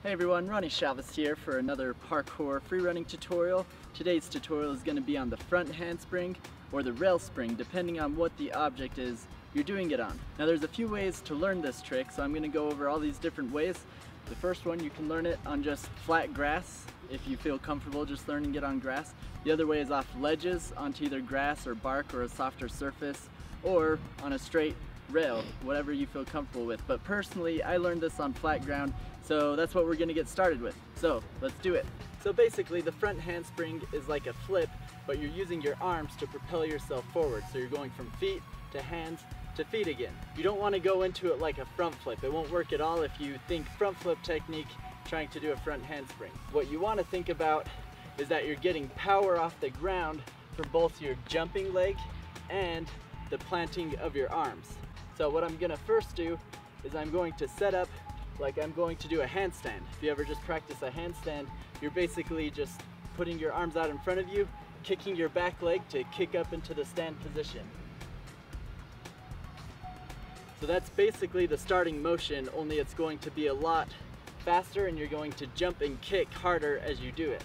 Hey everyone, Ronnie Shalvis here for another parkour free running tutorial. Today's tutorial is going to be on the front handspring or the rail spring, depending on what the object is you're doing it on. Now there's a few ways to learn this trick, so I'm going to go over all these different ways. The first one, you can learn it on just flat grass if you feel comfortable just learning it on grass. The other way is off ledges onto either grass or bark or a softer surface, or on a straight rail, whatever you feel comfortable with. But personally, I learned this on flat ground, so that's what we're going to get started with. So let's do it. So basically the front handspring is like a flip, but you're using your arms to propel yourself forward. So you're going from feet to hands to feet again. You don't want to go into it like a front flip. It won't work at all if you think front flip technique trying to do a front handspring. What you want to think about is that you're getting power off the ground from both your jumping leg and the planting of your arms. So what I'm gonna first do is I'm going to set up like I'm going to do a handstand. If you ever just practice a handstand, you're basically just putting your arms out in front of you, kicking your back leg to kick up into the stand position. So that's basically the starting motion, only it's going to be a lot faster and you're going to jump and kick harder as you do it.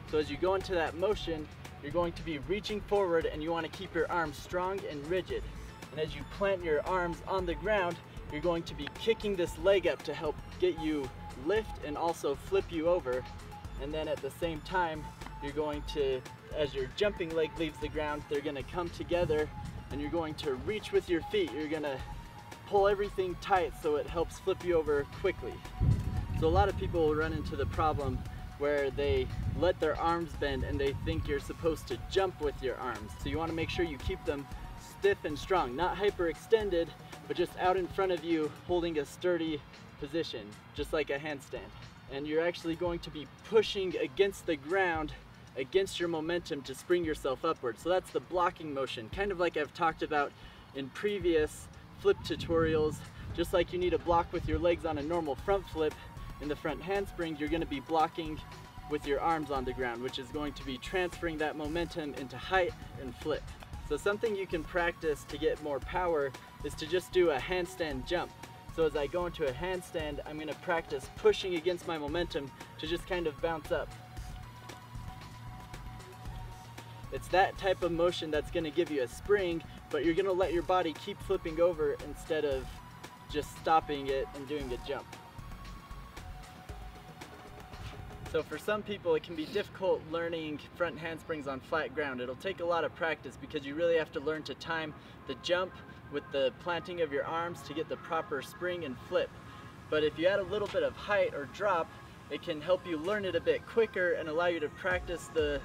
So as you go into that motion, you're going to be reaching forward and you want to keep your arms strong and rigid. And as you plant your arms on the ground, you're going to be kicking this leg up to help get you lift and also flip you over. And then at the same time, you're going to, as your jumping leg leaves the ground, they're going to come together and you're going to reach with your feet. You're going to pull everything tight so it helps flip you over quickly. So a lot of people will run into the problem where they let their arms bend and they think you're supposed to jump with your arms. So you want to make sure you keep them stiff and strong, not hyperextended, but just out in front of you holding a sturdy position, just like a handstand. And you're actually going to be pushing against the ground, against your momentum to spring yourself upward. So that's the blocking motion, kind of like I've talked about in previous flip tutorials. Just like you need a block with your legs on a normal front flip, in the front handspring, you're going to be blocking with your arms on the ground, which is going to be transferring that momentum into height and flip. So something you can practice to get more power is to just do a handstand jump. So as I go into a handstand, I'm going to practice pushing against my momentum to just kind of bounce up. It's that type of motion that's going to give you a spring, but you're going to let your body keep flipping over instead of just stopping it and doing a jump. So for some people it can be difficult learning front handsprings on flat ground. It'll take a lot of practice because you really have to learn to time the jump with the planting of your arms to get the proper spring and flip. But if you add a little bit of height or drop, it can help you learn it a bit quicker and allow you to practice the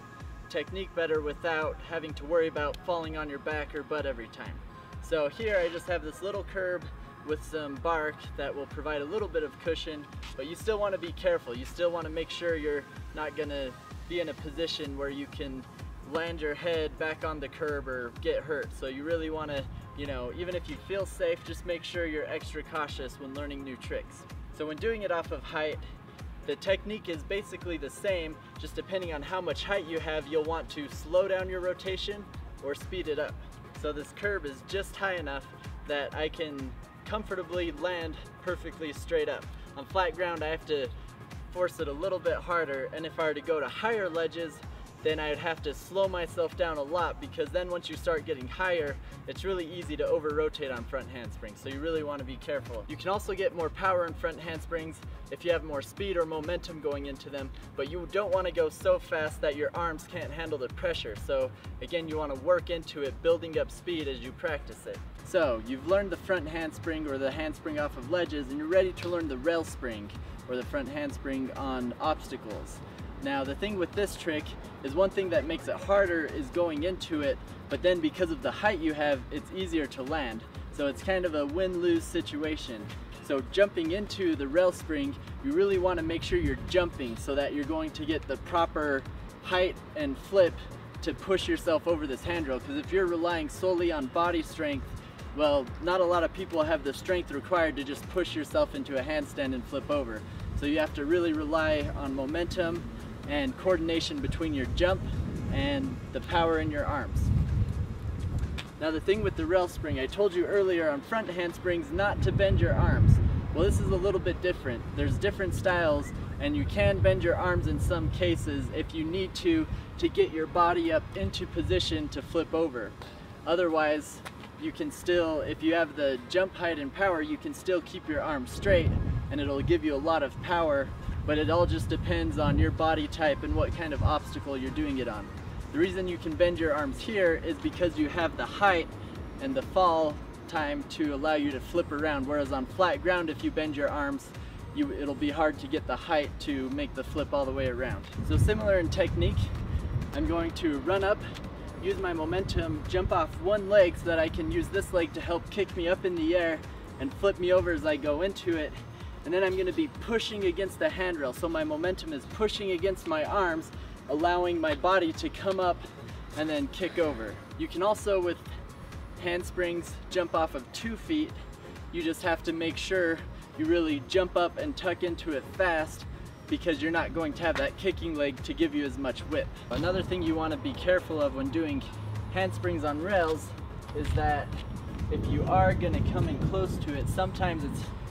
technique better without having to worry about falling on your back or butt every time. So here I just have this little curb with some bark that will provide a little bit of cushion, but you still want to be careful. You still want to make sure you're not going to be in a position where you can land your head back on the curb or get hurt. So you really want to, even if you feel safe, just make sure you're extra cautious when learning new tricks. So when doing it off of height, the technique is basically the same, just depending on how much height you have, you'll want to slow down your rotation or speed it up. So this curb is just high enough that I can comfortably land perfectly straight up. On flat ground I have to force it a little bit harder, and if I were to go to higher ledges, then I'd have to slow myself down a lot, because then once you start getting higher, it's really easy to over rotate on front handsprings, so you really want to be careful. You can also get more power in front handsprings if you have more speed or momentum going into them, but you don't want to go so fast that your arms can't handle the pressure. So again, you want to work into it, building up speed as you practice it. So you've learned the front handspring or the handspring off of ledges, and you're ready to learn the rail spring or the front handspring on obstacles. Now the thing with this trick is, one thing that makes it harder is going into it, but then because of the height you have, it's easier to land. So it's kind of a win-lose situation. So jumping into the rail spring, you really want to make sure you're jumping so that you're going to get the proper height and flip to push yourself over this handrail. Because if you're relying solely on body strength, well, not a lot of people have the strength required to just push yourself into a handstand and flip over. So you have to really rely on momentum and coordination between your jump and the power in your arms. Now the thing with the rail spring, I told you earlier on front handsprings not to bend your arms. Well, this is a little bit different. There's different styles and you can bend your arms in some cases if you need to get your body up into position to flip over. Otherwise, you can still, if you have the jump height and power, you can still keep your arms straight and it'll give you a lot of power, but it all just depends on your body type and what kind of obstacle you're doing it on. The reason you can bend your arms here is because you have the height and the fall time to allow you to flip around, whereas on flat ground, if you bend your arms, it'll be hard to get the height to make the flip all the way around. So similar in technique, I'm going to run up, use my momentum, jump off one leg so that I can use this leg to help kick me up in the air and flip me over as I go into it. And then I'm going to be pushing against the handrail, so my momentum is pushing against my arms, allowing my body to come up and then kick over. You can also, with handsprings, jump off of 2 feet. You just have to make sure you really jump up and tuck into it fast, because you're not going to have that kicking leg to give you as much whip. Another thing you want to be careful of when doing handsprings on rails is that if you are going to come in close to it, sometimes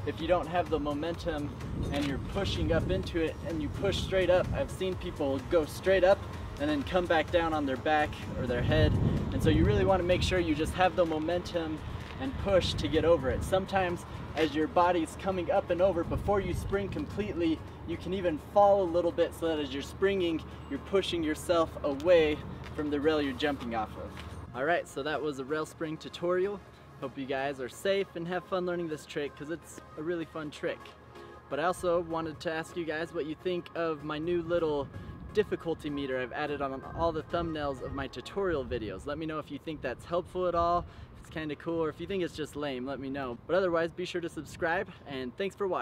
if you don't have the momentum and you're pushing up into it and you push straight up, I've seen people go straight up and then come back down on their back or their head. And so you really want to make sure you just have the momentum and push to get over it. Sometimes as your body's coming up and over, before you spring completely, you can even fall a little bit, so that as you're springing, you're pushing yourself away from the rail you're jumping off of. Alright, so that was a rail spring tutorial. Hope you guys are safe and have fun learning this trick, because it's a really fun trick. But I also wanted to ask you guys what you think of my new little difficulty meter I've added on all the thumbnails of my tutorial videos. Let me know if you think that's helpful at all, if it's kind of cool, or if you think it's just lame, let me know. But otherwise, be sure to subscribe, and thanks for watching.